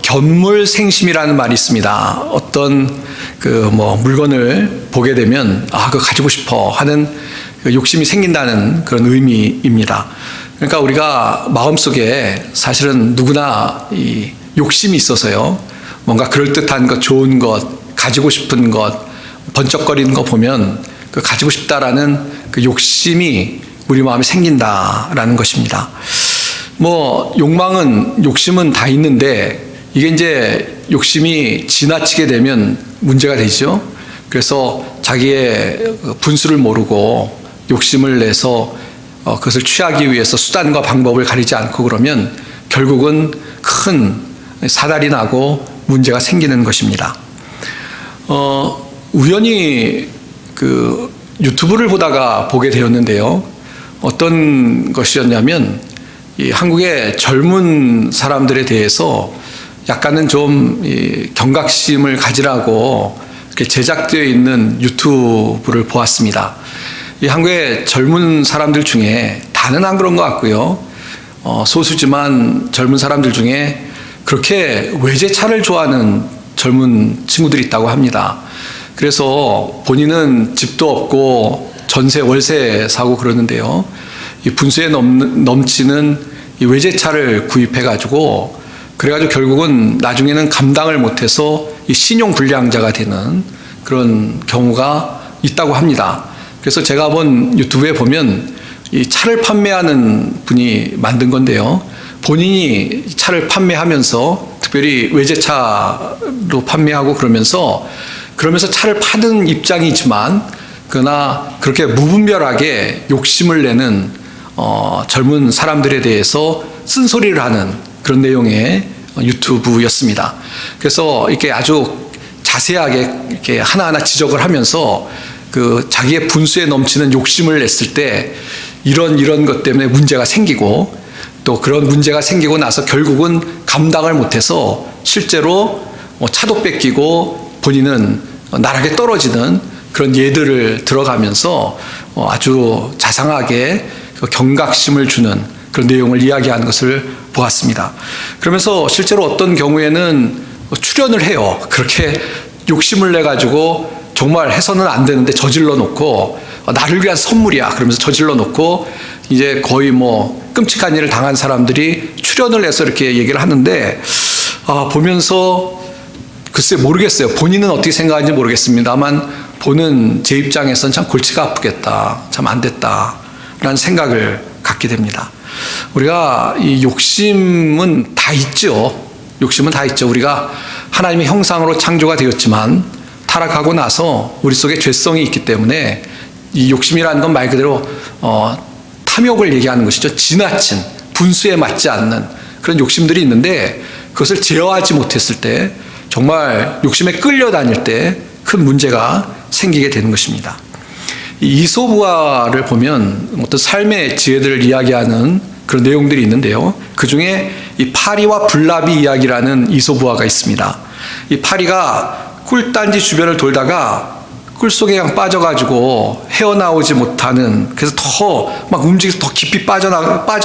견물생심이라는 말이 있습니다. 어떤 물건을 보게 되면 그거 가지고 싶어 하는 욕심이 생긴다는 그런 의미입니다. 그러니까 우리가 마음속에 사실은 누구나 이 욕심이 있어서요. 뭔가 그럴듯한 것, 좋은 것, 가지고 싶은 것, 번쩍거리는 거 보면 그 가지고 싶다라는 그 욕심이 우리 마음에 생긴다라는 것입니다. 욕심은 다 있는데 이게 이제 욕심이 지나치게 되면 문제가 되죠. 그래서 자기의 분수를 모르고 욕심을 내서 그것을 취하기 위해서 수단과 방법을 가리지 않고 그러면 결국은 큰 사달이 나고 문제가 생기는 것입니다. 우연히 유튜브를 보다가 보게 되었는데요. 어떤 것이었냐면 이 한국의 젊은 사람들에 대해서 약간은 좀 경각심을 가지라고 이렇게 제작되어 있는 유튜브를 보았습니다. 이 한국의 젊은 사람들 중에 다는 안 그런 것 같고요. 소수지만 젊은 사람들 중에 그렇게 외제차를 좋아하는 젊은 친구들이 있다고 합니다. 그래서 본인은 집도 없고 전세, 월세 사고 그러는데요. 이 분수에 넘치는 이 외제차를 구입해가지고 그래가지고 결국은 나중에는 감당을 못해서 이 신용불량자가 되는 그런 경우가 있다고 합니다. 그래서 제가 본 유튜브에 보면 이 차를 판매하는 분이 만든 건데요. 본인이 차를 판매하면서 특별히 외제차로 판매하고 그러면서 차를 파는 입장이지만 그러나 그렇게 무분별하게 욕심을 내는 젊은 사람들에 대해서 쓴소리를 하는 그런 내용의 유튜브였습니다. 그래서 이렇게 아주 자세하게 이렇게 하나하나 지적을 하면서 자기의 분수에 넘치는 욕심을 냈을 때 이런 것 때문에 문제가 생기고 또 그런 문제가 생기고 나서 결국은 감당을 못해서 실제로 차도 뺏기고 본인은 나락에 떨어지는 그런 예들을 들어가면서 아주 자상하게 경각심을 주는 그런 내용을 이야기하는 것을 보았습니다. 그러면서 실제로 어떤 경우에는 출연을 해요. 그렇게 욕심을 내가지고 정말 해서는 안 되는데 저질러 놓고 나를 위한 선물이야 그러면서 저질러 놓고 이제 거의 끔찍한 일을 당한 사람들이 출연을 해서 이렇게 얘기를 하는데 보면서 글쎄 모르겠어요. 본인은 어떻게 생각하는지 모르겠습니다만 보는 제 입장에서는 참 골치가 아프겠다. 참 안 됐다. 라는 생각을 갖게 됩니다. 우리가 이 욕심은 다 있죠. 욕심은 다 있죠. 우리가 하나님의 형상으로 창조가 되었지만 타락하고 나서 우리 속에 죄성이 있기 때문에 이 욕심이라는 건 말 그대로 탐욕을 얘기하는 것이죠. 지나친 분수에 맞지 않는 그런 욕심들이 있는데 그것을 제어하지 못했을 때 정말 욕심에 끌려다닐 때 큰 문제가 생기게 되는 것입니다. 이솝우화를 보면 어떤 삶의 지혜들을 이야기하는 그런 내용들이 있는데요. 그 중에 이 파리와 불나비 이야기라는 이솝우화가 있습니다. 이 파리가 꿀단지 주변을 돌다가 꿀 속에 그냥 빠져가지고 헤어나오지 못하는, 그래서 더 막 움직여서 더 깊이 빠져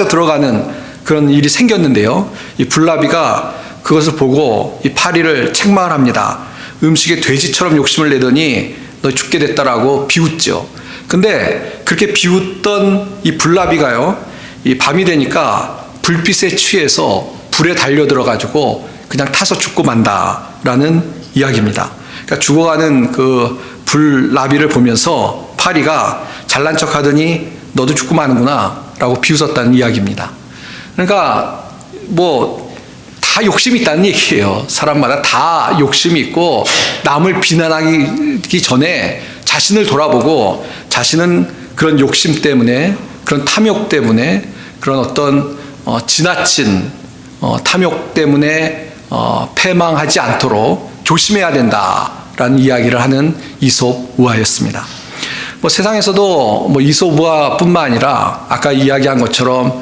들어가는 그런 일이 생겼는데요. 이 불나비가 그것을 보고 이 파리를 책망을 합니다. 음식에 돼지처럼 욕심을 내더니 너 죽게 됐다라고 비웃죠. 근데 그렇게 비웃던 이 불나비가요, 이 밤이 되니까 불빛에 취해서 불에 달려들어가지고 그냥 타서 죽고 만다라는 이야기입니다. 그러니까 죽어가는 그 불나비를 보면서 파리가 잘난 척 하더니 너도 죽고 마는구나 라고 비웃었다는 이야기입니다. 그러니까 다 욕심이 있다는 얘기예요. 사람마다 다 욕심이 있고 남을 비난하기 전에 자신을 돌아보고 자신은 그런 욕심 때문에, 그런 탐욕 때문에, 그런 어떤 지나친 탐욕 때문에 패망하지 않도록 조심해야 된다라는 이야기를 하는 이솝우화였습니다. 세상에서도 이솝우화뿐만 아니라 아까 이야기한 것처럼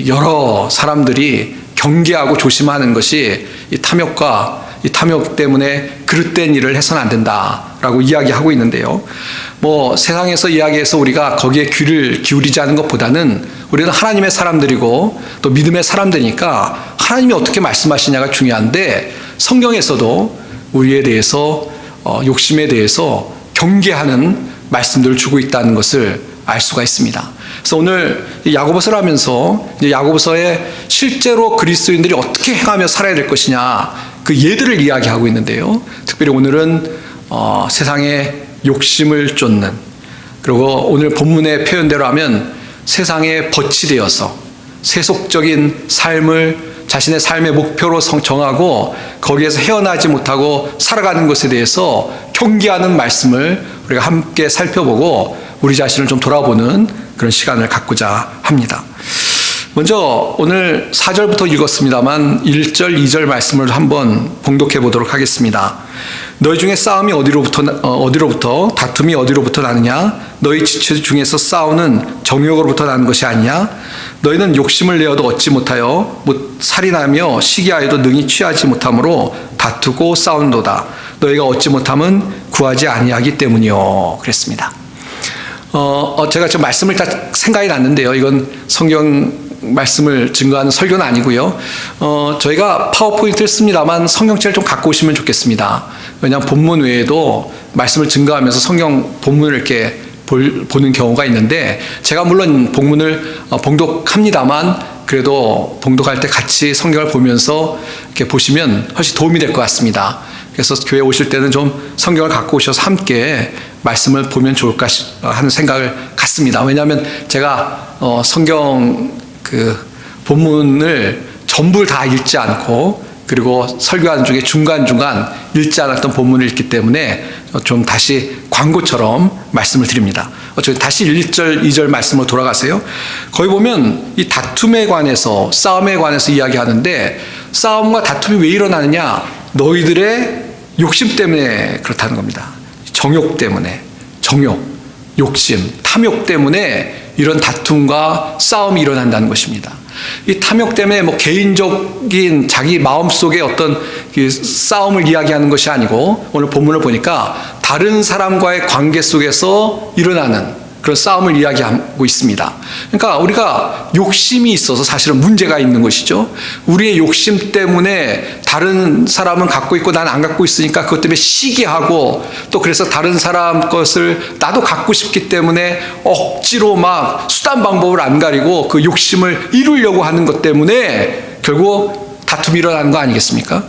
여러 사람들이 경계하고 조심하는 것이 이 탐욕 때문에 그릇된 일을 해서는 안 된다라고 이야기하고 있는데요. 뭐 세상에서 이야기해서 우리가 거기에 귀를 기울이지 않는 것보다는 우리는 하나님의 사람들이고 또 믿음의 사람들이니까 하나님이 어떻게 말씀하시냐가 중요한데, 성경에서도 우리에 대해서 욕심에 대해서 경계하는 말씀들을 주고 있다는 것을 알 수가 있습니다. 그래서 오늘 야고보서를 하면서 야고보서에 실제로 그리스도인들이 어떻게 행하며 살아야 될 것이냐, 그 예들을 이야기하고 있는데요. 특별히 오늘은 세상의 욕심을 쫓는, 그리고 오늘 본문의 표현대로 하면 세상에 벗이 되어서 세속적인 삶을 자신의 삶의 목표로 정하고 거기에서 헤어나지 못하고 살아가는 것에 대해서 경계하는 말씀을 우리가 함께 살펴보고 우리 자신을 좀 돌아보는 그런 시간을 갖고자 합니다. 먼저 오늘 4절부터 읽었습니다만 1절, 2절 말씀을 한번 봉독해 보도록 하겠습니다. 너희 중에 싸움이 어디로부터 다툼이 어디로부터 나느냐? 너희 지체 중에서 싸우는 정욕으로부터 나는 것이 아니냐? 너희는 욕심을 내어도 얻지 못하여 살인하며 시기하여도 능히 취하지 못함으로 다투고 싸운도다. 너희가 얻지 못함은 구하지 아니하기 때문이요. 그랬습니다. 제가 좀 말씀을 다 생각이 났는데요. 이건 성경 말씀을 증거하는 설교는 아니고요. 저희가 파워포인트를 씁니다만 성경책을 좀 갖고 오시면 좋겠습니다. 왜냐하면 본문 외에도 말씀을 증거하면서 성경 본문을 이렇게 보는 경우가 있는데, 제가 물론 본문을 봉독합니다만 그래도 봉독할 때 같이 성경을 보면서 이렇게 보시면 훨씬 도움이 될 것 같습니다. 그래서 교회 오실 때는 좀 성경을 갖고 오셔서 함께 말씀을 보면 좋을까 하는 생각을 갖습니다. 왜냐하면 제가 성경 그 본문을 전부 다 읽지 않고, 그리고 설교하는 중에 중간중간 읽지 않았던 본문을 읽기 때문에 좀 다시 광고처럼 말씀을 드립니다. 다시 1절, 2절 말씀으로 돌아가세요. 거기 보면 이 다툼에 관해서, 싸움에 관해서 이야기하는데, 싸움과 다툼이 왜 일어나느냐? 너희들의 욕심 때문에 그렇다는 겁니다. 정욕 때문에, 정욕, 욕심, 탐욕 때문에 이런 다툼과 싸움이 일어난다는 것입니다. 이 탐욕 때문에 뭐 개인적인 자기 마음속의 어떤 싸움을 이야기하는 것이 아니고, 오늘 본문을 보니까 다른 사람과의 관계 속에서 일어나는 그런 싸움을 이야기하고 있습니다. 그러니까 우리가 욕심이 있어서 사실은 문제가 있는 것이죠. 우리의 욕심 때문에 다른 사람은 갖고 있고 나는 안 갖고 있으니까 그것 때문에 시기하고, 또 그래서 다른 사람 것을 나도 갖고 싶기 때문에 억지로 막 수단 방법을 안 가리고 그 욕심을 이루려고 하는 것 때문에 결국 다툼이 일어나는 거 아니겠습니까?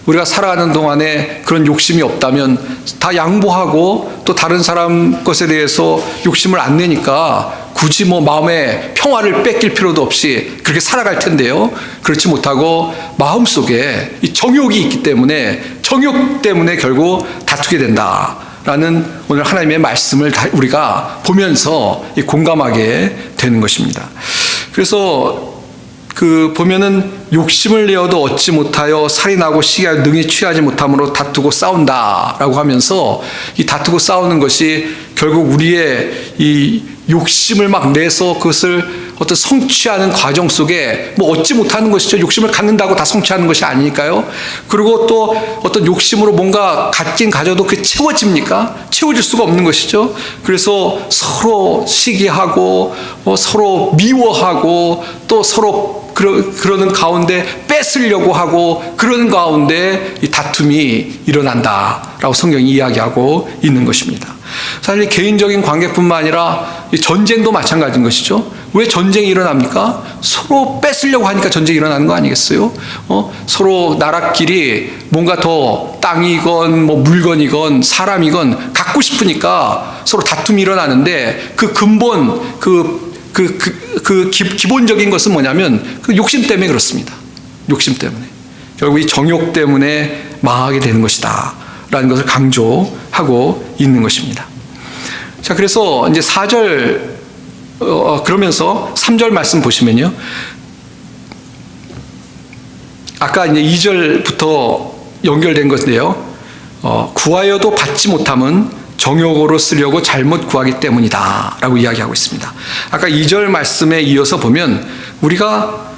우리가 살아가는 동안에 그런 욕심이 없다면 다 양보하고 또 다른 사람 것에 대해서 욕심을 안 내니까 굳이 뭐 마음의 평화를 뺏길 필요도 없이 그렇게 살아갈 텐데요. 그렇지 못하고 마음속에 이 정욕이 있기 때문에, 정욕 때문에 결국 다투게 된다라는 오늘 하나님의 말씀을 우리가 보면서 공감하게 되는 것입니다. 그래서 보면은 욕심을 내어도 얻지 못하여 살인하고 시기하여 능히 취하지 못함으로 다투고 싸운다라고 하면서, 이 다투고 싸우는 것이 결국 우리의 이 욕심을 막 내서 그것을 어떤 성취하는 과정 속에 뭐 얻지 못하는 것이죠. 욕심을 갖는다고 다 성취하는 것이 아니니까요. 그리고 또 어떤 욕심으로 뭔가 갖긴 가져도 그게 채워집니까? 채워질 수가 없는 것이죠. 그래서 서로 시기하고 서로 미워하고 또 서로 그러는 가운데 뺏으려고 하고, 그러는 가운데 이 다툼이 일어난다라고 성경이 이야기하고 있는 것입니다. 사실 개인적인 관계뿐만 아니라 이 전쟁도 마찬가지인 것이죠. 왜 전쟁이 일어납니까? 서로 뺏으려고 하니까 전쟁이 일어나는 거 아니겠어요? 서로 나라끼리 뭔가 더 땅이건 뭐 물건이건 사람이건 갖고 싶으니까 서로 다툼이 일어나는데, 그 근본 기본적인 것은 뭐냐면 그 욕심 때문에 그렇습니다. 욕심 때문에. 결국 이 정욕 때문에 망하게 되는 것이다 라는 것을 강조하고 있는 것입니다. 자, 그래서 이제 4절, 그러면서 3절 말씀 보시면요. 아까 이제 2절부터 연결된 것인데요. 구하여도 받지 못함은 정욕으로 쓰려고 잘못 구하기 때문이다 라고 이야기하고 있습니다. 아까 2절 말씀에 이어서 보면 우리가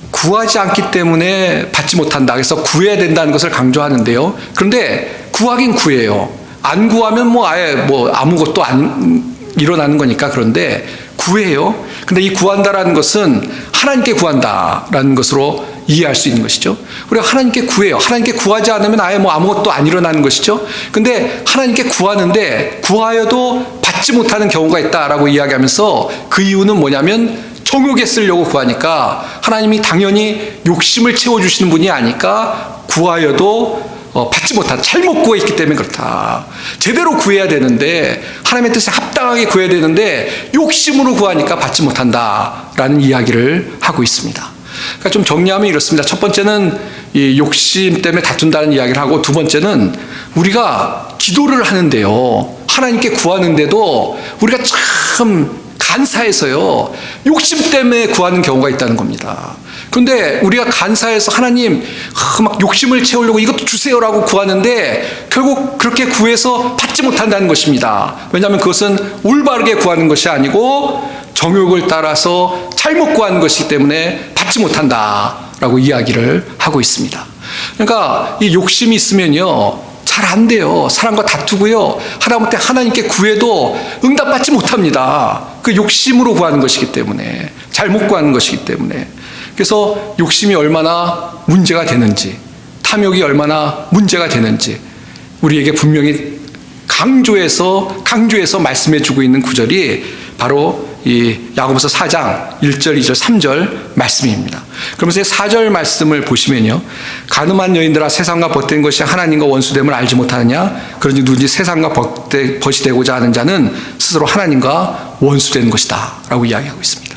구하지 않기 때문에 받지 못한다. 그래서 구해야 된다는 것을 강조하는데요. 그런데 구하긴 구해요. 안 구하면 뭐 아예 뭐 아무것도 안 일어나는 거니까. 그런데 구해요. 근데 이 구한다라는 것은 하나님께 구한다라는 것으로 이해할 수 있는 것이죠. 우리가 하나님께 구해요. 하나님께 구하지 않으면 아예 뭐 아무것도 안 일어나는 것이죠. 근데 하나님께 구하는데 구하여도 받지 못하는 경우가 있다라고 이야기하면서 그 이유는 뭐냐면 정욕에 쓰려고 구하니까 하나님이 당연히 욕심을 채워주시는 분이 아니까 구하여도 받지 못한, 잘못 구했기 때문에 그렇다. 제대로 구해야 되는데, 하나님의 뜻에 합당하게 구해야 되는데 욕심으로 구하니까 받지 못한다라는 이야기를 하고 있습니다. 그러니까 좀 정리하면 이렇습니다. 첫 번째는 이 욕심 때문에 다툰다는 이야기를 하고, 두 번째는 우리가 기도를 하는데요, 하나님께 구하는데도 우리가 참 간사해서요, 욕심 때문에 구하는 경우가 있다는 겁니다. 그런데 우리가 간사해서 하나님 막 욕심을 채우려고 이것도 주세요라고 구하는데 결국 그렇게 구해서 받지 못한다는 것입니다. 왜냐하면 그것은 올바르게 구하는 것이 아니고 정욕을 따라서 잘못 구하는 것이기 때문에 받지 못한다라고 이야기를 하고 있습니다. 그러니까 이 욕심이 있으면요, 잘 안 돼요. 사람과 다투고요, 하다못해 하나님께 구해도 응답받지 못합니다. 그 욕심으로 구하는 것이기 때문에, 잘못 구하는 것이기 때문에. 그래서 욕심이 얼마나 문제가 되는지, 탐욕이 얼마나 문제가 되는지 우리에게 분명히 강조해서 말씀해 주고 있는 구절이 바로 이 야고보서 4장 1절, 2절, 3절 말씀입니다. 그러면서 4절 말씀을 보시면요, 가늠한 여인들아, 세상과 벗된 것이 하나님과 원수됨을 알지 못하느냐? 그러니 누구든지 세상과 벗이 되고자 하는 자는 스스로 하나님과 원수된 것이다 라고 이야기하고 있습니다.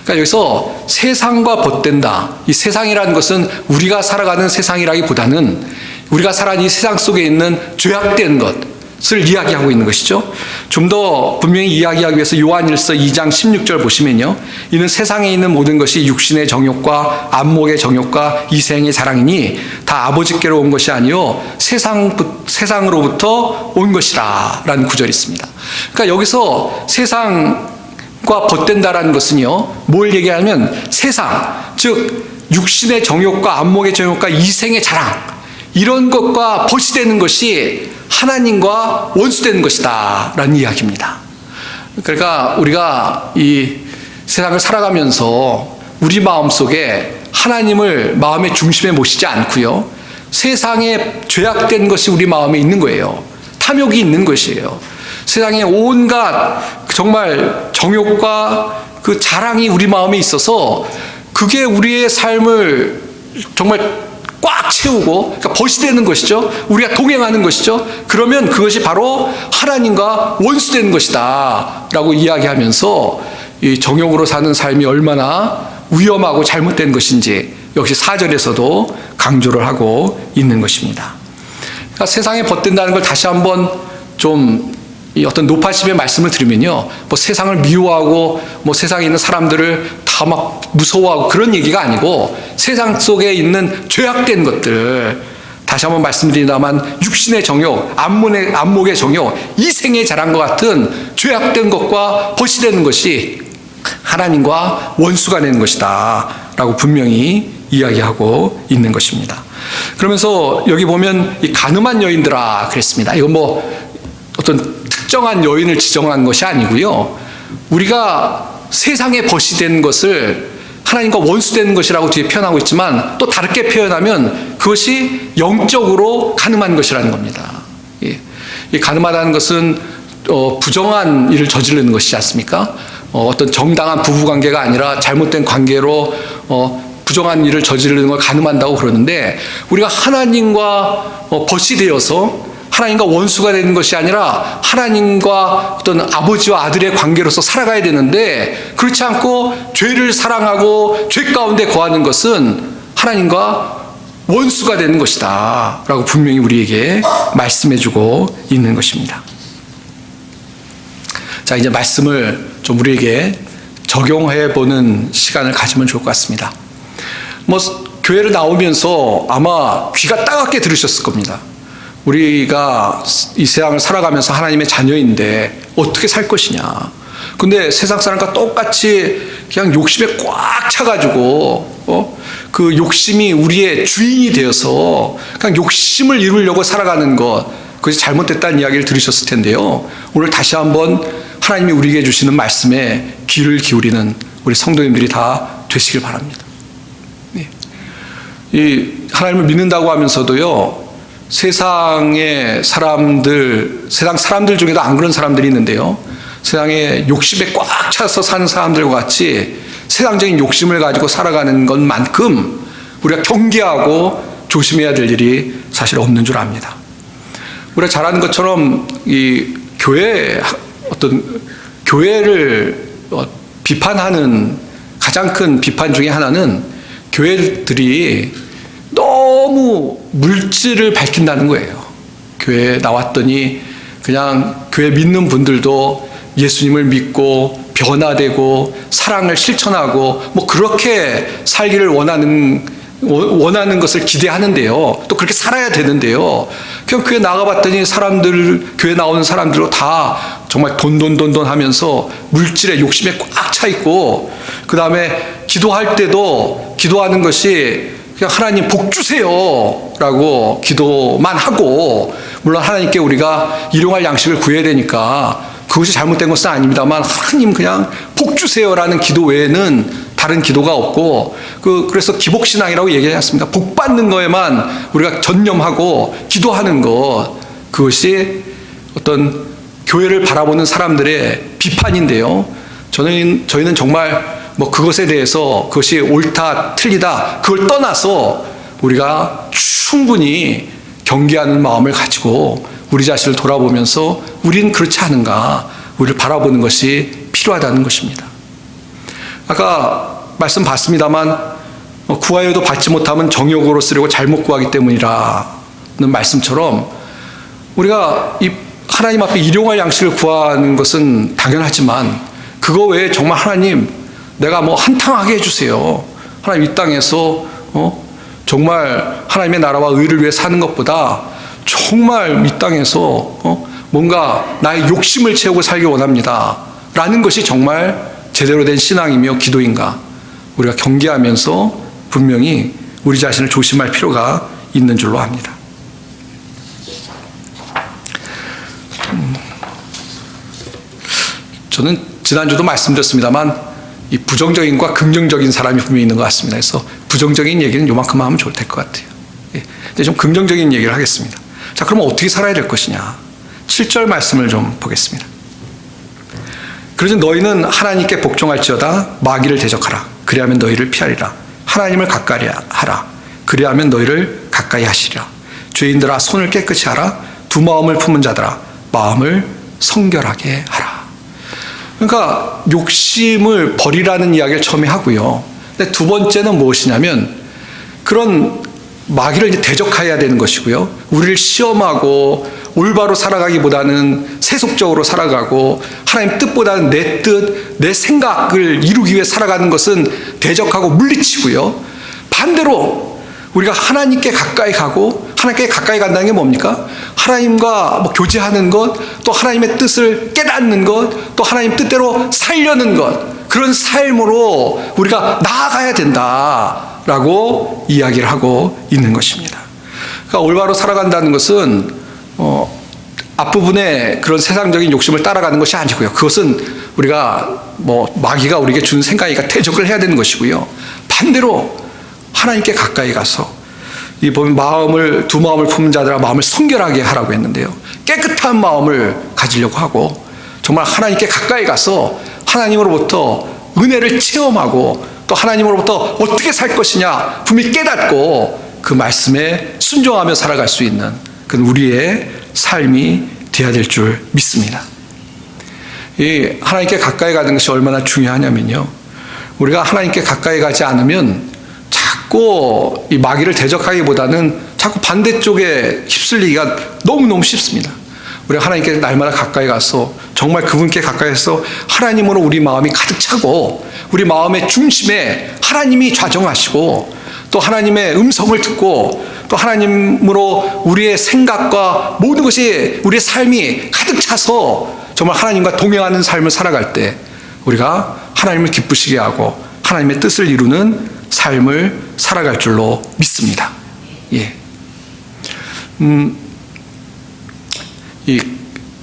그러니까 여기서 세상과 벗된다, 이 세상이라는 것은 우리가 살아가는 세상이라기보다는 우리가 살아가는 이 세상 속에 있는 죄악된 것을 이야기하고 있는 것이죠. 좀 더 분명히 이야기하기 위해서 요한일서 2장 16절 보시면요, 이는 세상에 있는 모든 것이 육신의 정욕과 안목의 정욕과 이생의 자랑이니 다 아버지께로 온 것이 아니요 세상으로부터 온 것이라 라는 구절이 있습니다. 그러니까 여기서 세상과 벗된다라는 것은요, 뭘 얘기하면 세상, 즉 육신의 정욕과 안목의 정욕과 이생의 자랑, 이런 것과 벗이 되는 것이 하나님과 원수되는 것이다 라는 이야기입니다. 그러니까 우리가 이 세상을 살아가면서 우리 마음속에 하나님을 마음의 중심에 모시지 않고요, 세상에 죄악된 것이 우리 마음에 있는 거예요. 탐욕이 있는 것이에요. 세상에 온갖 정말 정욕과 그 자랑이 우리 마음에 있어서 그게 우리의 삶을 정말 꽉 채우고, 그러니까 벗이 되는 것이죠. 우리가 동행하는 것이죠. 그러면 그것이 바로 하나님과 원수되는 것이다 라고 이야기하면서 이 정욕으로 사는 삶이 얼마나 위험하고 잘못된 것인지 역시 4절에서도 강조를 하고 있는 것입니다. 그러니까 세상에 벗된다는 걸 다시 한번 좀 이 어떤 노파심의 말씀을 드리면요, 뭐 세상을 미워하고 뭐 세상에 있는 사람들을 다 막 무서워하고 그런 얘기가 아니고, 세상 속에 있는 죄악된 것들, 다시 한번 말씀드립니다만 육신의 정욕, 안목의 정욕, 이생의 자랑과 같은 죄악된 것과 벗이 되는 것이 하나님과 원수가 되는 것이다 라고 분명히 이야기하고 있는 것입니다. 그러면서 여기 보면 이 가늠한 여인들아 그랬습니다. 이건 뭐 어떤 특정한 여인을 지정한 것이 아니고요, 우리가 세상에 벗이 된 것을 하나님과 원수되는 것이라고 뒤에 표현하고 있지만, 또 다르게 표현하면 그것이 영적으로 가늠한 것이라는 겁니다. 이 가늠하다는 것은 부정한 일을 저지르는 것이지 않습니까? 어떤 정당한 부부관계가 아니라 잘못된 관계로 부정한 일을 저지르는 걸 가늠한다고 그러는데, 우리가 하나님과 벗이 되어서 하나님과 원수가 되는 것이 아니라 하나님과 어떤 아버지와 아들의 관계로서 살아가야 되는데, 그렇지 않고 죄를 사랑하고 죄 가운데 거하는 것은 하나님과 원수가 되는 것이다 라고 분명히 우리에게 말씀해주고 있는 것입니다. 자, 이제 말씀을 좀 우리에게 적용해보는 시간을 가지면 좋을 것 같습니다. 뭐 교회를 나오면서 아마 귀가 따갑게 들으셨을 겁니다. 우리가 이 세상을 살아가면서 하나님의 자녀인데 어떻게 살 것이냐. 근데 세상 사람과 똑같이 그냥 욕심에 꽉 차가지고 그 욕심이 우리의 주인이 되어서 그냥 욕심을 이루려고 살아가는 것, 그것이 잘못됐다는 이야기를 들으셨을 텐데요. 오늘 다시 한번 하나님이 우리에게 주시는 말씀에 귀를 기울이는 우리 성도님들이 다 되시길 바랍니다. 네. 이 하나님을 믿는다고 하면서도요, 세상 사람들 중에도 안 그런 사람들이 있는데요. 세상에 욕심에 꽉 차서 사는 사람들과 같이 세상적인 욕심을 가지고 살아가는 것만큼 우리가 경계하고 조심해야 될 일이 사실 없는 줄 압니다. 우리가 잘 아는 것처럼 이 교회를 비판하는 가장 큰 비판 중에 하나는 교회들이 너무 물질을 밝힌다는 거예요. 교회에 나왔더니 그냥 교회 믿는 분들도 예수님을 믿고 변화되고 사랑을 실천하고 뭐 그렇게 살기를 원하는 것을 기대하는데요. 또 그렇게 살아야 되는데요. 그냥 교회 나가봤더니 교회 나오는 사람들로 다 정말 돈 하면서 물질에 욕심에 꽉 차 있고, 그 다음에 기도할 때도 기도하는 것이 그냥 하나님 복 주세요 라고 기도만 하고, 물론 하나님께 우리가 일용할 양식을 구해야 되니까 그것이 잘못된 것은 아닙니다만, 하나님 그냥 복 주세요라는 기도 외에는 다른 기도가 없고, 그래서 기복신앙이라고 얘기하지 않습니까? 복 받는 거에만 우리가 전념하고 기도하는 것, 그것이 어떤 교회를 바라보는 사람들의 비판인데요. 저희는 정말 뭐 그것에 대해서 그것이 옳다 틀리다 그걸 떠나서 우리가 충분히 경계하는 마음을 가지고 우리 자신을 돌아보면서 우리는 그렇지 않은가, 우리를 바라보는 것이 필요하다는 것입니다. 아까 말씀 봤습니다만, 구하여도 받지 못하면 정욕으로 쓰려고 잘못 구하기 때문이라는 말씀처럼, 우리가 이 하나님 앞에 일용할 양식을 구하는 것은 당연하지만 그거 외에 정말 하나님 내가 뭐 한탕하게 해주세요, 하나님 이 땅에서 정말 하나님의 나라와 의를 위해 사는 것보다 정말 이 땅에서 뭔가 나의 욕심을 채우고 살기 원합니다 라는 것이 정말 제대로 된 신앙이며 기도인가, 우리가 경계하면서 분명히 우리 자신을 조심할 필요가 있는 줄로 압니다. 저는 지난주도 말씀드렸습니다만 이 부정적인과 긍정적인 사람이 분명히 있는 것 같습니다. 그래서 부정적인 얘기는 요만큼만 하면 될 것 같아요. 근데 좀 긍정적인 얘기를 하겠습니다. 자, 그러면 어떻게 살아야 될 것이냐. 7절 말씀을 좀 보겠습니다. 그러지 너희는 하나님께 복종할지어다 마귀를 대적하라. 그리하면 너희를 피하리라. 하나님을 가까이 하라. 그리하면 너희를 가까이 하시리라. 죄인들아 손을 깨끗이 하라. 두 마음을 품은 자들아 마음을 성결하게 하라. 그러니까 욕심을 버리라는 이야기를 처음에 하고요. 근데 두 번째는 무엇이냐면 그런 마귀를 이제 대적해야 되는 것이고요. 우리를 시험하고 올바로 살아가기보다는 세속적으로 살아가고 하나님 뜻보다는 내 뜻, 내 생각을 이루기 위해 살아가는 것은 대적하고 물리치고요. 반대로 우리가 하나님께 가까이 가고, 하나님께 가까이 간다는 게 뭡니까? 하나님과 교제하는 것, 또 하나님의 뜻을 깨닫는 것, 또 하나님 뜻대로 살려는 것, 그런 삶으로 우리가 나아가야 된다라고 이야기를 하고 있는 것입니다. 그러니까 올바로 살아간다는 것은 앞부분에 그런 세상적인 욕심을 따라가는 것이 아니고요. 그것은 우리가 마귀가 우리에게 주는 생각이니까 대적을 해야 되는 것이고요. 반대로 하나님께 가까이 가서 이 보면 두 마음을 품은 자들아 마음을 성결하게 하라고 했는데요. 깨끗한 마음을 가지려고 하고 정말 하나님께 가까이 가서 하나님으로부터 은혜를 체험하고 또 하나님으로부터 어떻게 살 것이냐 분명히 깨닫고 그 말씀에 순종하며 살아갈 수 있는 그런 우리의 삶이 되어야 될 줄 믿습니다. 이 하나님께 가까이 가는 것이 얼마나 중요하냐면요. 우리가 하나님께 가까이 가지 않으면 자꾸 이 마귀를 대적하기보다는 자꾸 반대쪽에 휩쓸리기가 너무너무 쉽습니다. 우리가 하나님께 날마다 가까이 가서 정말 그분께 가까이서 하나님으로 우리 마음이 가득 차고 우리 마음의 중심에 하나님이 좌정하시고 또 하나님의 음성을 듣고 또 하나님으로 우리의 생각과 모든 것이 우리의 삶이 가득 차서 정말 하나님과 동행하는 삶을 살아갈 때 우리가 하나님을 기쁘시게 하고 하나님의 뜻을 이루는 삶을 살아갈 줄로 믿습니다. 예.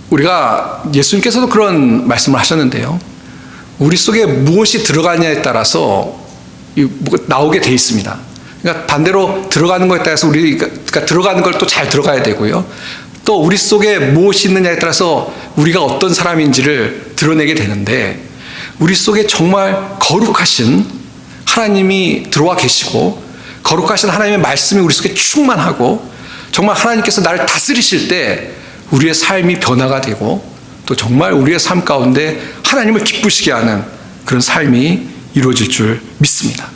우리가 예수님께서도 그런 말씀을 하셨는데요. 우리 속에 무엇이 들어가냐에 따라서 나오게 돼 있습니다. 그러니까 반대로 들어가는 것에 따라서 우리가 들어가는 걸 또 잘 들어가야 되고요. 또 우리 속에 무엇이 있느냐에 따라서 우리가 어떤 사람인지를 드러내게 되는데, 우리 속에 정말 거룩하신 하나님이 들어와 계시고 거룩하신 하나님의 말씀이 우리 속에 충만하고 정말 하나님께서 나를 다스리실 때 우리의 삶이 변화가 되고 또 정말 우리의 삶 가운데 하나님을 기쁘시게 하는 그런 삶이 이루어질 줄 믿습니다.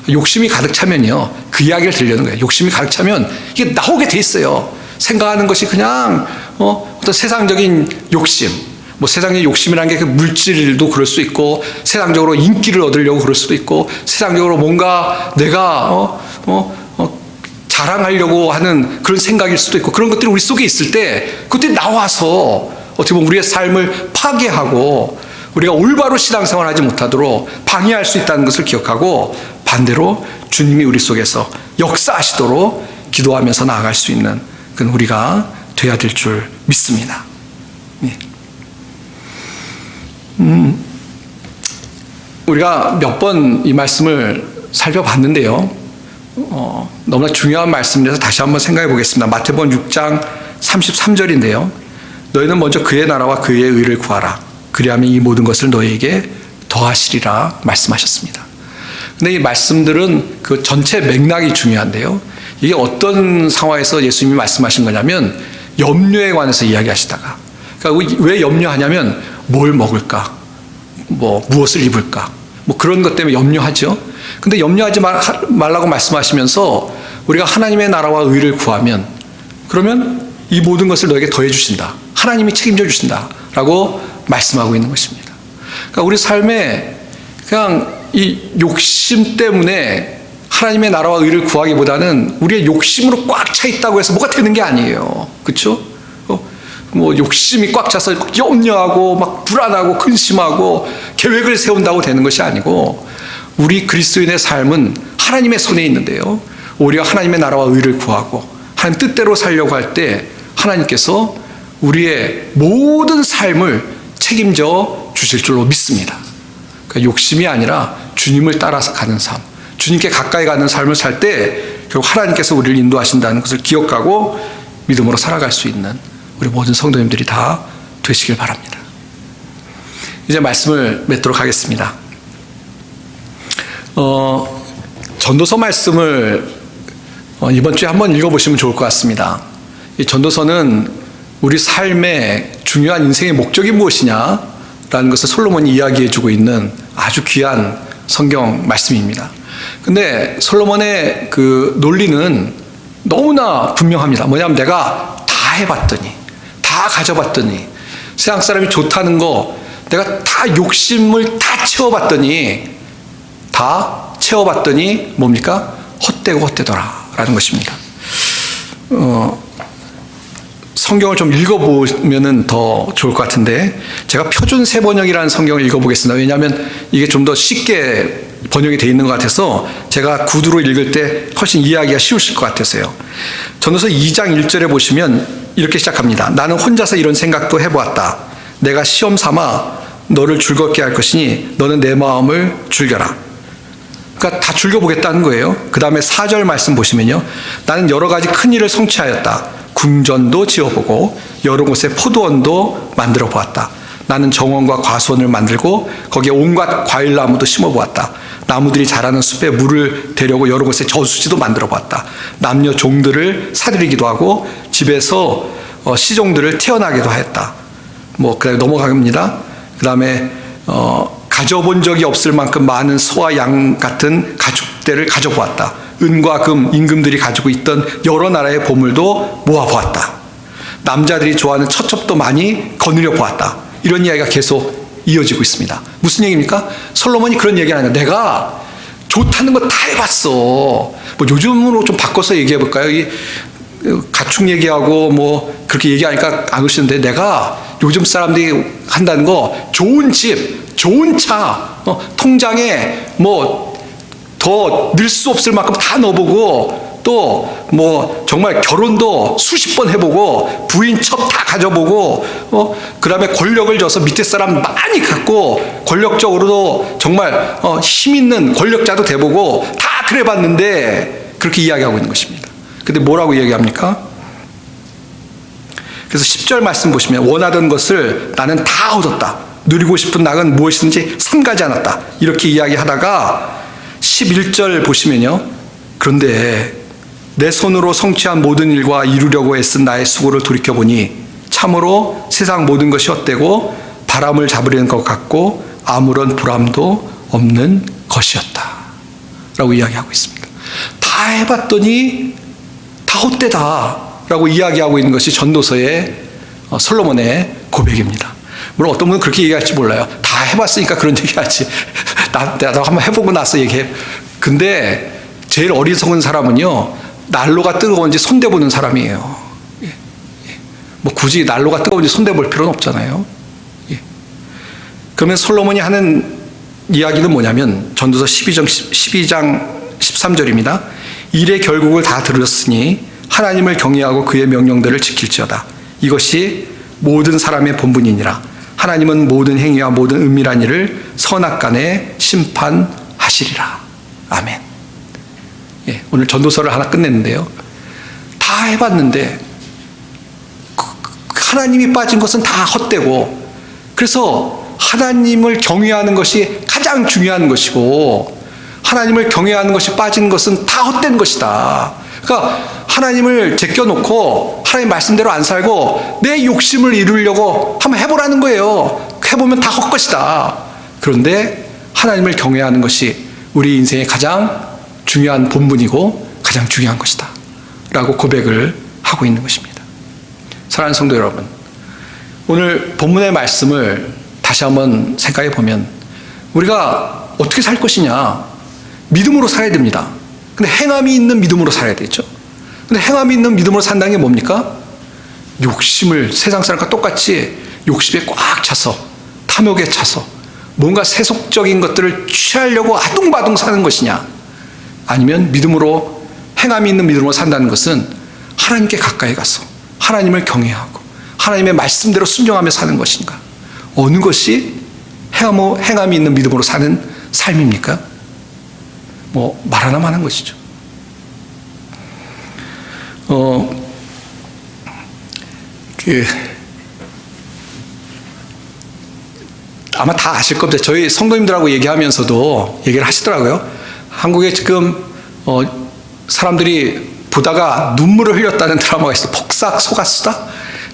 욕심이 가득 차면요, 그 이야기를 들려는 거예요. 욕심이 가득 차면 이게 나오게 돼 있어요. 생각하는 것이 그냥 어떤 세상적인 욕심, 뭐 세상의 욕심이라는 게 그 물질도 그럴 수 있고, 세상적으로 인기를 얻으려고 그럴 수도 있고, 세상적으로 뭔가 내가 자랑하려고 하는 그런 생각일 수도 있고, 그런 것들이 우리 속에 있을 때 그것들이 나와서 어떻게 보면 우리의 삶을 파괴하고 우리가 올바로 신앙생활을 하지 못하도록 방해할 수 있다는 것을 기억하고, 반대로 주님이 우리 속에서 역사하시도록 기도하면서 나아갈 수 있는 그런 우리가 돼야 될 줄 믿습니다. 예. 우리가 몇 번 이 말씀을 살펴봤는데요, 너무나 중요한 말씀이라서 다시 한번 생각해 보겠습니다. 마태복음 6장 33절인데요. 너희는 먼저 그의 나라와 그의 의를 구하라. 그리하면 이 모든 것을 너희에게 더하시리라 말씀하셨습니다. 근데 이 말씀들은 그 전체 맥락이 중요한데요, 이게 어떤 상황에서 예수님이 말씀하신 거냐면 염려에 관해서 이야기하시다가, 그러니까 왜 염려하냐면 뭘 먹을까, 뭐 무엇을 입을까, 뭐 그런 것 때문에 염려하죠. 근데 염려하지 말라고 말씀하시면서 우리가 하나님의 나라와 의를 구하면, 그러면 이 모든 것을 너에게 더해 주신다, 하나님이 책임져 주신다 라고 말씀하고 있는 것입니다. 그러니까 우리 삶에 그냥 이 욕심 때문에 하나님의 나라와 의를 구하기보다는 우리의 욕심으로 꽉 차 있다고 해서 뭐가 되는 게 아니에요. 그렇죠? 뭐 욕심이 꽉 차서 염려하고 막 불안하고 근심하고 계획을 세운다고 되는 것이 아니고, 우리 그리스도인의 삶은 하나님의 손에 있는데요, 오히려 하나님의 나라와 의를 구하고 하나님 뜻대로 살려고 할 때 하나님께서 우리의 모든 삶을 책임져 주실 줄로 믿습니다. 그러니까 욕심이 아니라 주님을 따라서 가는 삶, 주님께 가까이 가는 삶을 살 때 결국 하나님께서 우리를 인도하신다는 것을 기억하고 믿음으로 살아갈 수 있는 우리 모든 성도님들이 다 되시길 바랍니다. 이제 말씀을 맺도록 하겠습니다. 전도서 말씀을 이번 주에 한번 읽어보시면 좋을 것 같습니다. 이 전도서는 우리 삶의 중요한 인생의 목적이 무엇이냐라는 것을 솔로몬이 이야기해주고 있는 아주 귀한 성경 말씀입니다. 근데 솔로몬의 그 논리는 너무나 분명합니다. 뭐냐면 내가 다 해봤더니, 다 가져봤더니, 세상 사람이 좋다는 거 내가 다 욕심을 다 채워봤더니 뭡니까? 헛되고 헛되더라 라는 것입니다. 성경을 좀 읽어보면 더 좋을 것 같은데, 제가 표준 세번역이라는 성경을 읽어보겠습니다. 왜냐하면 이게 좀 더 쉽게 번역이 되어 있는 것 같아서 제가 구두로 읽을 때 훨씬 이해하기가 쉬우실 것 같아서요. 전도서 2장 1절에 보시면 이렇게 시작합니다. 나는 혼자서 이런 생각도 해보았다. 내가 시험 삼아 너를 즐겁게 할 것이니 너는 내 마음을 즐겨라. 그러니까 다 즐겨보겠다는 거예요. 그 다음에 4절 말씀 보시면요. 나는 여러 가지 큰 일을 성취하였다. 궁전도 지어보고 여러 곳에 포도원도 만들어 보았다. 나는 정원과 과수원을 만들고 거기에 온갖 과일나무도 심어보았다. 나무들이 자라는 숲에 물을 대려고 여러 곳에 저수지도 만들어 보았다. 남녀 종들을 사들이기도 하고 집에서 시종들을 태어나기도 하였다. 뭐 그다음에 넘어갑니다. 그다음에 가져본 적이 없을 만큼 많은 소와 양 같은 가축들을 가져보았다. 은과 금, 임금들이 가지고 있던 여러 나라의 보물도 모아보았다. 남자들이 좋아하는 처첩도 많이 거느려 보았다. 이런 이야기가 계속 이어지고 있습니다. 무슨 얘기입니까? 솔로몬이 그런 얘기를 하는 거예요. 내가 좋다는 거 다 해봤어. 뭐 요즘으로 좀 바꿔서 얘기해 볼까요? 이 가축 얘기하고 뭐 그렇게 얘기하니까 안 오시는데, 내가 요즘 사람들이 한다는 거 좋은 집, 좋은 차, 통장에 뭐 더 늘 수 없을 만큼 다 넣어보고 또 뭐 정말 결혼도 수십 번 해보고 부인 첩 다 가져보고 그다음에 권력을 줘서 밑에 사람 많이 갖고 권력적으로도 정말 힘 있는 권력자도 돼보고 다 그래봤는데 그렇게 이야기하고 있는 것입니다. 근데 뭐라고 이야기합니까? 그래서 10절 말씀 보시면 원하던 것을 나는 다 얻었다. 누리고 싶은 낙은 무엇이든지 삼가지 않았다. 이렇게 이야기하다가 11절 보시면요. 그런데 내 손으로 성취한 모든 일과 이루려고 애쓴 나의 수고를 돌이켜보니 참으로 세상 모든 것이 헛되고 바람을 잡으려는 것 같고 아무런 보람도 없는 것이었다. 라고 이야기하고 있습니다. 다 해봤더니 다 헛되다. 라고 이야기하고 있는 것이 전도서의 솔로몬의 고백입니다. 물론 어떤 분은 그렇게 얘기할지 몰라요. 다 해봤으니까 그런 얘기하지. 나도 한번 해보고 나서 얘기해. 근데 제일 어리석은 사람은요, 난로가 뜨거운지 손대보는 사람이에요. 뭐 굳이 난로가 뜨거운지 손대볼 필요는 없잖아요. 그러면 솔로몬이 하는 이야기는 뭐냐면 전도서 12장 13절입니다. 일의 결국을 다 들었으니 하나님을 경외하고 그의 명령들을 지킬지어다. 이것이 모든 사람의 본분이니라. 하나님은 모든 행위와 모든 은밀한 일을 선악간에 심판하시리라. 아멘. 오늘 전도서를 하나 끝냈는데요. 다 해봤는데 하나님이 빠진 것은 다 헛되고, 그래서 하나님을 경외하는 것이 가장 중요한 것이고 하나님을 경외하는 것이 빠진 것은 다 헛된 것이다. 그러니까 하나님을 제껴놓고 하나님 말씀대로 안 살고 내 욕심을 이루려고 한번 해보라는 거예요. 해보면 다 헛것이다. 그런데 하나님을 경외하는 것이 우리 인생의 가장 중요한 본분이고 가장 중요한 것이다. 라고 고백을 하고 있는 것입니다. 사랑하는 성도 여러분, 오늘 본문의 말씀을 다시 한번 생각해 보면 우리가 어떻게 살 것이냐, 믿음으로 살아야 됩니다. 근데 행함이 있는 믿음으로 살아야 되죠. 근데 행함이 있는 믿음으로 산다는 게 뭡니까? 욕심을 세상 사람과 똑같이 욕심에 꽉 차서 탐욕에 차서 뭔가 세속적인 것들을 취하려고 아둥바둥 사는 것이냐, 아니면 믿음으로 행함이 있는 믿음으로 산다는 것은 하나님께 가까이 가서 하나님을 경외하고 하나님의 말씀대로 순종하며 사는 것인가? 어느 것이 행함이 있는 믿음으로 사는 삶입니까? 뭐 말하나 마는 것이죠. 아마 다 아실 겁니다. 저희 성도님들하고 얘기하면서도 얘기를 하시더라고요. 한국에 지금 사람들이 보다가 눈물을 흘렸다는 드라마가 있어요. 폭삭 속았수다?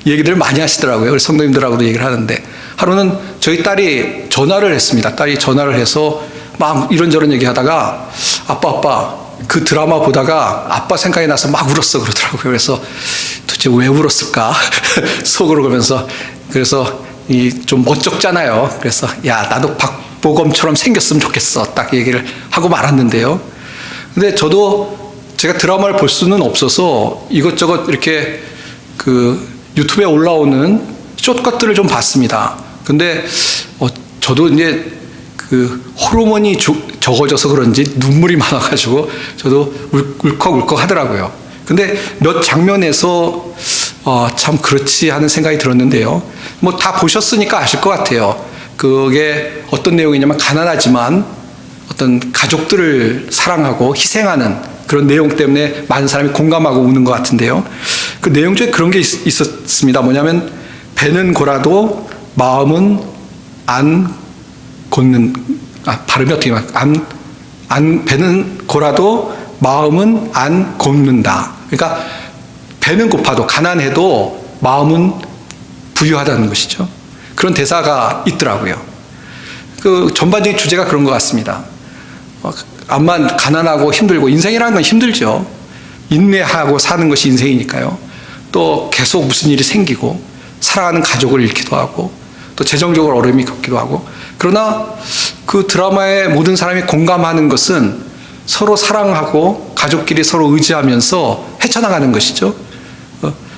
얘기들 많이 하시더라고요. 우리 성도님들하고도 얘기를 하는데, 하루는 저희 딸이 전화를 했습니다. 딸이 전화를 해서 막 이런저런 얘기하다가 아빠 그 드라마 보다가 아빠 생각이 나서 막 울었어 그러더라고요. 그래서 도대체 왜 울었을까? 속으로 그러면서, 그래서 좀 멋쩍잖아요. 그래서 야, 나도 박보검처럼 생겼으면 좋겠어. 딱 얘기를 하고 말았는데요. 근데 저도 제가 드라마를 볼 수는 없어서 이것저것 이렇게 그 유튜브에 올라오는 숏컷들을 좀 봤습니다. 근데 저도 이제 그 호르몬이 적어져서 그런지 눈물이 많아가지고 저도 울컥울컥 하더라고요. 근데 몇 장면에서 참 그렇지 하는 생각이 들었는데요. 뭐 다 보셨으니까 아실 것 같아요. 그게 어떤 내용이냐면 가난하지만 어떤 가족들을 사랑하고 희생하는 그런 내용 때문에 많은 사람이 공감하고 우는 것 같은데요. 그 내용 중에 그런 게 있었습니다. 뭐냐면 배는 고라도 마음은 안 곶는, 발음이 어떻게 배는 고라도 마음은 안 곶는다. 그러니까 배는 고파도 가난해도 마음은 부유하다는 것이죠. 그런 대사가 있더라고요. 그 전반적인 주제가 그런 것 같습니다. 암만 가난하고 힘들고, 인생이라는 건 힘들죠. 인내하고 사는 것이 인생이니까요. 또 계속 무슨 일이 생기고 사랑하는 가족을 잃기도 하고 또 재정적으로 어려움이 겪기도 하고, 그러나 그 드라마의 모든 사람이 공감하는 것은 서로 사랑하고 가족끼리 서로 의지하면서 헤쳐나가는 것이죠.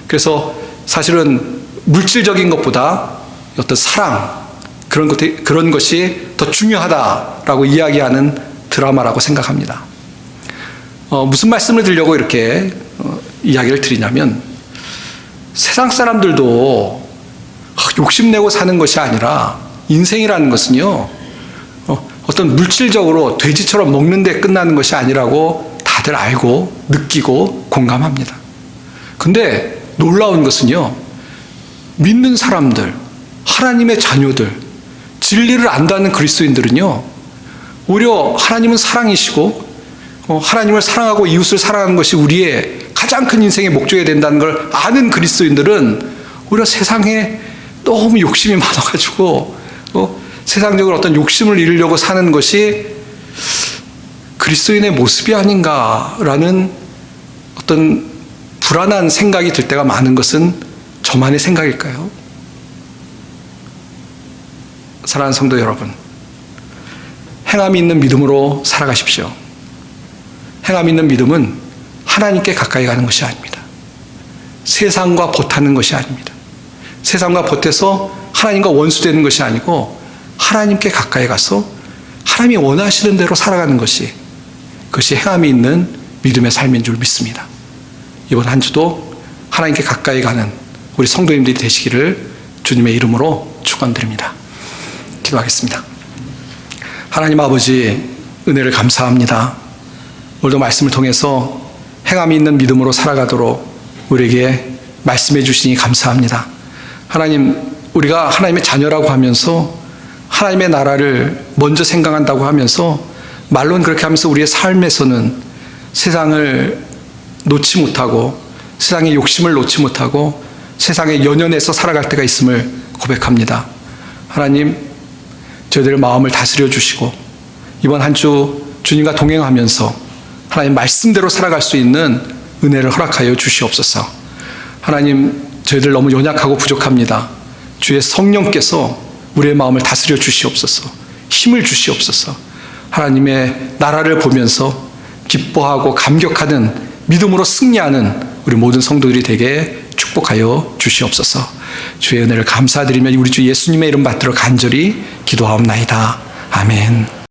그래서 사실은 물질적인 것보다 어떤 사랑, 그런 것이 더 중요하다라고 이야기하는 드라마라고 생각합니다. 무슨 말씀을 드리려고 이렇게 이야기를 드리냐면, 세상 사람들도 욕심내고 사는 것이 아니라 인생이라는 것은요, 어떤 물질적으로 돼지처럼 먹는 데 끝나는 것이 아니라고 다들 알고 느끼고 공감합니다. 근데 놀라운 것은요, 믿는 사람들, 하나님의 자녀들, 진리를 안다는 그리스도인들은요, 오히려 하나님은 사랑이시고 하나님을 사랑하고 이웃을 사랑하는 것이 우리의 가장 큰 인생의 목적이 된다는 걸 아는 그리스도인들은 오히려 세상에 너무 욕심이 많아가지고 세상적으로 어떤 욕심을 이루려고 사는 것이 그리스도인의 모습이 아닌가라는 어떤 불안한 생각이 들 때가 많은 것은 저만의 생각일까요? 사랑하는 성도 여러분, 행함이 있는 믿음으로 살아가십시오. 행함이 있는 믿음은 하나님께 가까이 가는 것이 아닙니다. 세상과 보타는 것이 아닙니다. 세상과 보태서 하나님과 원수되는 것이 아니고 하나님께 가까이 가서 하나님이 원하시는 대로 살아가는 것이, 그것이 행함이 있는 믿음의 삶인 줄 믿습니다. 이번 한 주도 하나님께 가까이 가는 우리 성도님들이 되시기를 주님의 이름으로 축원드립니다. 기도하겠습니다. 하나님 아버지, 은혜를 감사합니다. 오늘도 말씀을 통해서 행함이 있는 믿음으로 살아가도록 우리에게 말씀해 주시니 감사합니다. 하나님, 우리가 하나님의 자녀라고 하면서 하나님의 나라를 먼저 생각한다고 하면서 말로는 그렇게 하면서 우리의 삶에서는 세상을 놓지 못하고 세상의 욕심을 놓지 못하고 세상에 연연해서 살아갈 때가 있음을 고백합니다. 하나님, 저희들의 마음을 다스려 주시고 이번 한 주 주님과 동행하면서 하나님 말씀대로 살아갈 수 있는 은혜를 허락하여 주시옵소서. 하나님, 저희들 너무 연약하고 부족합니다. 주의 성령께서 우리의 마음을 다스려 주시옵소서. 힘을 주시옵소서. 하나님의 나라를 보면서 기뻐하고 감격하는 믿음으로 승리하는 우리 모든 성도들이 되게 축복하여 주시옵소서. 주의 은혜를 감사드리며 우리 주 예수님의 이름 받들어 간절히 기도하옵나이다. 아멘.